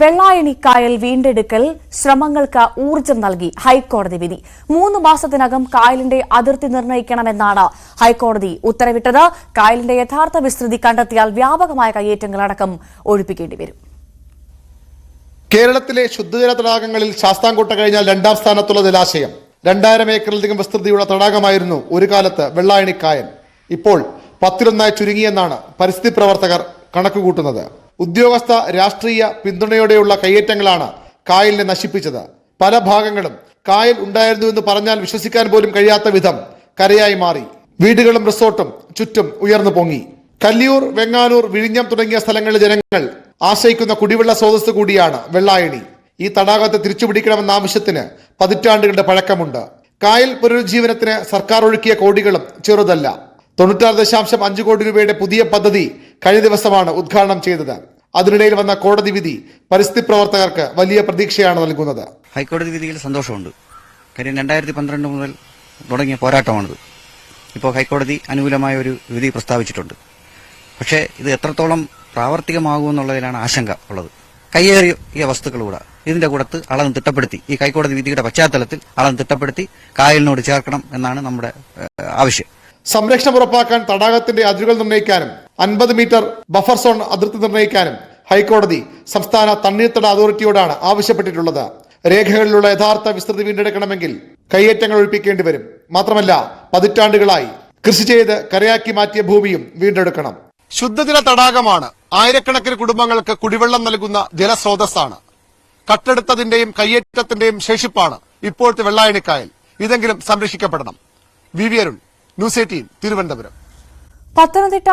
വെള്ളായണി കായൽ വീണ്ടെടുക്കൽ ശ്രമങ്ങൾക്ക് ഊർജ്ജം നൽകി ഹൈക്കോടതി വിധി. 3 മാസത്തിനകം കായലിന്റെ അതിർത്തി നിർണ്ണയിക്കണമെന്നാണ് ഹൈക്കോടതി ഉത്തരവിട്ടത്. കായലിന്റെ യഥാർത്ഥ വിസ്തൃതി കണ്ടെത്തിയാൽ വ്യാപകമായ കയ്യേറ്റങ്ങളടക്കം ഒഴിപ്പിക്കേണ്ടി വരും. കേരളത്തിലെ ശുദ്ധജല തടാകങ്ങളിൽ ശാസ്താംകോട്ട കഴിഞ്ഞാൽ 2ാം സ്ഥാനത്തുള്ള ജലാശയം. 2000 ഏക്കറിലധികം വിസ്തൃതിയുള്ള തടാകമായിരുന്നു ഒരു കാലത്ത് വെള്ളായണി കായൽ. ഇപ്പോൾ 10-1 ചുരുങ്ങിയെന്നാണ് പരിസ്ഥിതി പ്രവർത്തകർ കണക്കുകൂട്ടുന്നത്. ഉദ്യോഗസ്ഥ രാഷ്ട്രീയ പിന്തുണയോടെയുള്ള കയ്യേറ്റങ്ങളാണ് കായലിനെ നശിപ്പിച്ചത്. പല ഭാഗങ്ങളും കായൽ ഉണ്ടായിരുന്നുവെന്ന് പറഞ്ഞാൽ വിശ്വസിക്കാൻ പോലും കഴിയാത്ത വിധം കരയായി മാറി. വീടുകളും റിസോർട്ടും ചുറ്റും ഉയർന്നു പൊങ്ങി. കല്ലിയൂർ, വെങ്ങാനൂർ, വിഴിഞ്ഞം തുടങ്ങിയ സ്ഥലങ്ങളിലെ ജനങ്ങൾ ആശ്രയിക്കുന്ന കുടിവെള്ള സ്രോതസ് കൂടിയാണ് വെള്ളായണി. ഈ തടാകത്തെ തിരിച്ചുപിടിക്കണമെന്ന ആവശ്യത്തിന് പതിറ്റാണ്ടുകളുടെ പഴക്കമുണ്ട്. കായൽ പുനരുജ്ജീവനത്തിന് സർക്കാർ ഒഴുക്കിയ കോടികളും ചെറുതല്ല. 96.5 കോടി രൂപയുടെ പുതിയ പദ്ധതി കഴിഞ്ഞ ദിവസമാണ് ഉദ്ഘാടനം ചെയ്തത്. അതിനിടയിൽ വന്ന കോടതി വിധി പരിസ്ഥിതി പ്രവർത്തകർക്ക് വലിയ പ്രതീക്ഷയാണ് നൽകുന്നത്. ഹൈക്കോടതി വിധിയിൽ സന്തോഷമുണ്ട്. കാര്യം 2012 മുതൽ തുടങ്ങിയ പോരാട്ടമാണിത്. ഇപ്പോൾ ഹൈക്കോടതി അനുകൂലമായ ഒരു വിധി പ്രസ്താവിച്ചിട്ടുണ്ട്. പക്ഷേ ഇത് എത്രത്തോളം പ്രാവർത്തികമാകുമെന്നുള്ളതിലാണ് ആശങ്ക ഉള്ളത്. കയ്യേറിയ വസ്തുക്കളൂടെ ഇതിന്റെ കൂടത്ത് അളന്ന് തിട്ടപ്പെടുത്തി, ഈ ഹൈക്കോടതി വിധിയുടെ പശ്ചാത്തലത്തിൽ അളന്ന് തിട്ടപ്പെടുത്തി കായലിനോട് ചേർക്കണം എന്നാണ് നമ്മുടെ ആവശ്യം. സംരക്ഷണം ഉറപ്പാക്കാൻ തടാകത്തിന്റെ അതിരുകൾ നിർണ്ണയിക്കാനും 50 മീറ്റർ ബഫർ സോൺ അതിർത്തി നിർണ്ണയിക്കാനും ഹൈക്കോടതി സംസ്ഥാന തണ്ണീർത്തട അതോറിറ്റിയോടാണ് ആവശ്യപ്പെട്ടിട്ടുള്ളത്. രേഖകളിലുള്ള യഥാർത്ഥ വിസ്തൃതി വീണ്ടെടുക്കണമെങ്കിൽ കയ്യേറ്റങ്ങൾ ഒഴിപ്പിക്കേണ്ടി വരും. മാത്രമല്ല, പതിറ്റാണ്ടുകളായി കൃഷി ചെയ്ത് കരയാക്കി മാറ്റിയ ഭൂമിയും വീണ്ടെടുക്കണം. ശുദ്ധജല തടാകമാണ്. ആയിരക്കണക്കിന് കുടുംബങ്ങൾക്ക് കുടിവെള്ളം നൽകുന്ന ജലസ്രോതസ്സാണ്. കട്ടെടുത്തതിന്റെയും കയ്യേറ്റത്തിന്റെയും ശേഷിപ്പാണ് ഇപ്പോഴത്തെ വെള്ളായണിക്കായൽ. ഇതെങ്കിലും സംരക്ഷിക്കപ്പെടണം. V V Arun, news 18, Thiruvananthapuram. Pathanamthitta